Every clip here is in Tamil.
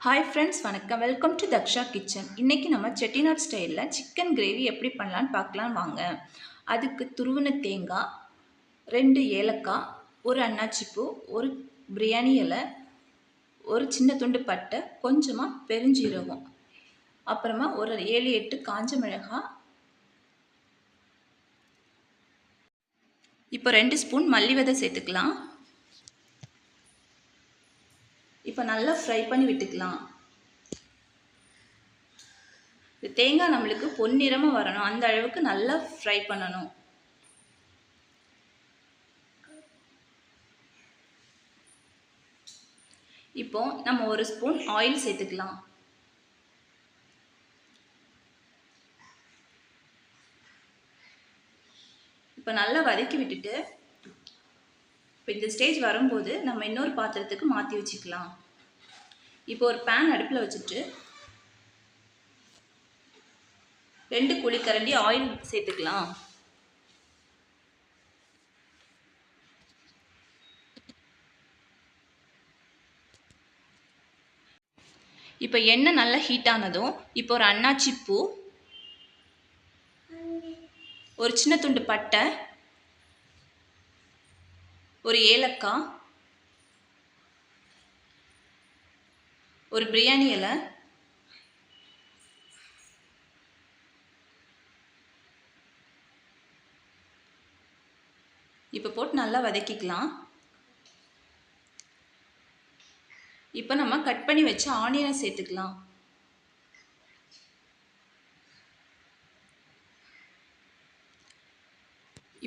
ஹாய் ஃப்ரெண்ட்ஸ், வணக்கம். Welcome to Daksha kitchen. இன்றைக்கி நம்ம செட்டிநாட் ஸ்டைலில் சிக்கன் கிரேவி எப்படி பண்ணலான்னு பார்க்கலாம் வாங்க. அதுக்கு துருவின தேங்காய், 2 ஏலக்காய், ஒரு அன்னாச்சிப்பூ, ஒரு பிரியாணி இலை, ஒரு சின்ன துண்டு பட்டை, கொஞ்சமாக பெருஞ்சீரகம், அப்புறமா ஒரு 7-8 காஞ்ச மிளகாய், இப்போ 2 ஸ்பூன் மல்லி விதை சேர்த்துக்கலாம். இப்போ நல்லா ஃப்ரை பண்ணி விட்டுக்கலாம். தேங்காய் நம்மளுக்கு பொன்னிறமாக வரணும், அந்த அளவுக்கு நல்லா ஃப்ரை பண்ணணும். இப்போ நம்ம ஒரு ஸ்பூன் ஆயில் சேர்த்துக்கலாம். இப்போ நல்லா வதக்கி விட்டுட்டு இப்போ இந்த ஸ்டேஜ் வரும்போது நம்ம இன்னொரு பாத்திரத்துக்கு மாற்றி வச்சுக்கலாம். இப்போ ஒரு பேன் அடுப்பில் வச்சுட்டு 2 குழிக்கரண்டி ஆயில் சேர்த்துக்கலாம். இப்போ எண்ணெய் நல்லா ஹீட் ஆனதும் இப்போ ஒரு அன்னாச்சி பூ, ஒரு சின்ன துண்டு பட்டை, ஒரு ஏலக்காய், ஒரு பிரியாணி இலை, இப்போ போட்டு நல்லா வதக்கிக்கலாம். இப்போ நம்ம கட் பண்ணி வச்ச ஆனியனை சேர்த்துக்கலாம்.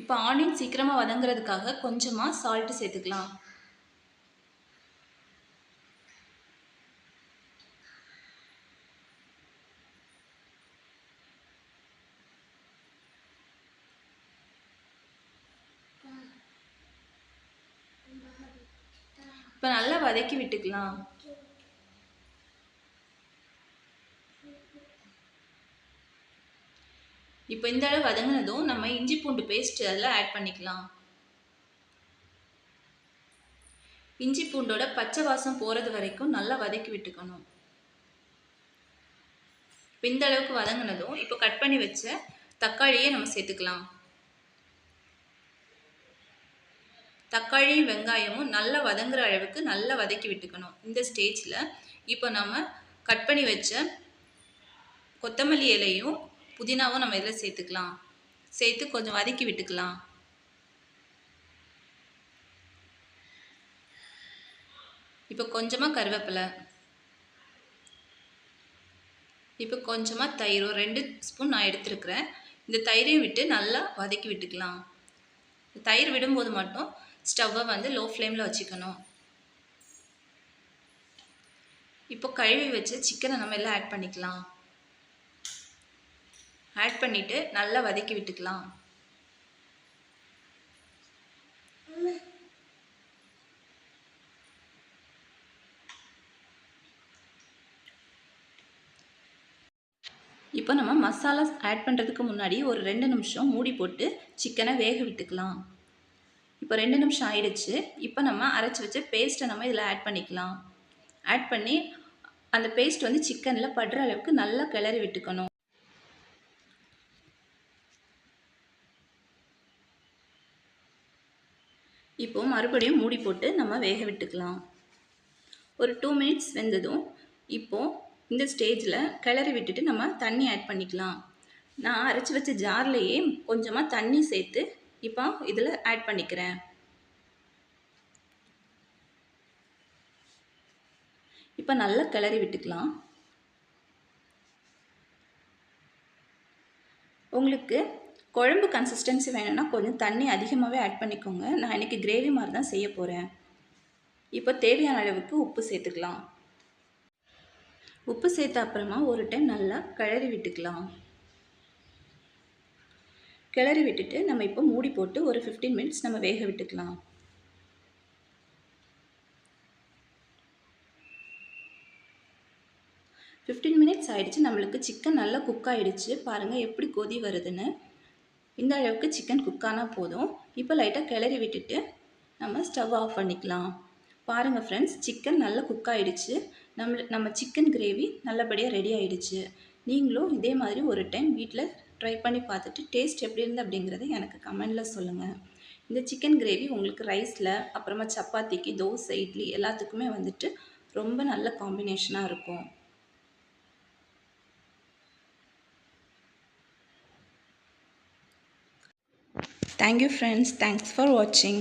இப்போ ஆனியன் சீக்கிரமாக வதங்குறதுக்காக கொஞ்சமாக சால்ட்டு சேர்த்துக்கலாம். இப்போ நல்லா வதக்கி விட்டுக்கலாம். இப்போ இந்த அளவு வதங்கினதும் நம்ம இஞ்சி பூண்டு பேஸ்ட் அதில் ஆட் பண்ணிக்கலாம். இஞ்சி பூண்டோட பச்சை வாசம் போகிறது வரைக்கும் நல்லா வதக்கி விட்டுக்கணும். இப்போ இந்த அளவுக்கு வதங்கினதும் இப்போ கட் பண்ணி வச்ச தக்காளியை நம்ம சேர்த்துக்கலாம். தக்காளி வெங்காயமும் நல்லா வதங்குற அளவுக்கு நல்லா வதக்கி விட்டுக்கணும். இந்த ஸ்டேஜில் இப்போ நம்ம கட் பண்ணி வச்ச கொத்தமல்லி இலையும் புதினாவும் நம்ம இதில் சேர்த்துக்கலாம். சேர்த்து கொஞ்சம் வதக்கி விட்டுக்கலாம். இப்போ கொஞ்சமாக கருவேப்பிலை, இப்போ கொஞ்சமாக தயிர், 2 ஸ்பூன் நான் எடுத்துருக்கிறேன். இந்த தயிரையும் விட்டு நல்லா வதக்கி விட்டுக்கலாம். தயிர் விடும்போது மட்டும் ஸ்டவ்வை வந்து லோ ஃப்ளேமில் வச்சுக்கணும். இப்போ கழுவி வச்சு சிக்கனை நம்ம எல்லாம் ஆட் பண்ணிக்கலாம். ஆட் பண்ணிவிட்டு நல்லா வதக்கி விட்டுக்கலாம். இப்போ நம்ம மசாலா ஆட் பண்ணுறதுக்கு முன்னாடி ஒரு 2 நிமிஷம் மூடி போட்டு சிக்கனை வேக விட்டுக்கலாம். இப்போ 2 நிமிஷம் ஆயிடுச்சு. இப்போ நம்ம அரைச்சி வச்ச பேஸ்ட்டை நம்ம இதில் ஆட் பண்ணிக்கலாம். ஆட் பண்ணி அந்த பேஸ்ட் வந்து சிக்கனில் படுற அளவுக்கு நல்லா கிளறி விட்டுக்கணும். இப்போ மறுபடியும் மூடி போட்டு நம்ம வேக விட்டுக்கலாம். ஒரு 2 மினிட்ஸ் வெந்ததும் இப்போது இந்த ஸ்டேஜில் கிளறி விட்டுட்டு நம்ம தண்ணி ஆட் பண்ணிக்கலாம். நான் அரைச்சி வச்ச ஜார்லேயே கொஞ்சமாக தண்ணி சேர்த்து இப்போ இதில் ஆட் பண்ணிக்கிறேன். இப்போ நல்லா கிளறி விட்டுக்கலாம். உங்களுக்கு குழம்பு கன்சிஸ்டன்சி வேணும்னா கொஞ்சம் தண்ணி அதிகமாகவே ஆட் பண்ணிக்கோங்க. நான் இன்றைக்கி கிரேவி மாதிரி தான் செய்ய போகிறேன். இப்போ தேவையான அளவுக்கு உப்பு சேர்த்துக்கலாம். உப்பு சேர்த்த அப்புறமா ஒரு டைம் நல்லா கிளறி விட்டுக்கலாம். கிளறி விட்டுட்டு நம்ம இப்போ மூடி போட்டு ஒரு 15 மினிட்ஸ் நம்ம வேக விட்டுக்கலாம். மினிட்ஸ் ஆகிடுச்சு. நம்மளுக்கு சிக்கன் நல்லா குக் ஆகிடுச்சு. பாருங்கள் எப்படி கொதி வருதுன்னு. இந்த அளவுக்கு சிக்கன் குக்கானால் போதும். இப்போ லைட்டாக கிளறி விட்டுட்டு நம்ம ஸ்டவ் ஆஃப் பண்ணிக்கலாம். பாருங்கள் ஃப்ரெண்ட்ஸ், சிக்கன் நல்லா குக் ஆகிடுச்சு. நம்ம சிக்கன் கிரேவி நல்லபடியாக ரெடி ஆயிடுச்சு. நீங்களும் இதே மாதிரி ஒரு டைம் வீட்டில் ட்ரை பண்ணி பார்த்துட்டு டேஸ்ட் எப்படி இருந்து அப்படிங்கிறத எனக்கு கமெண்டில் சொல்லுங்கள். இந்த சிக்கன் கிரேவி உங்களுக்கு ரைஸில், அப்புறமா சப்பாத்திக்கு, தோசை, இட்லி எல்லாத்துக்குமே வந்துட்டு ரொம்ப நல்ல காம்பினேஷனாக இருக்கும். Thank you friends. Thanks for watching.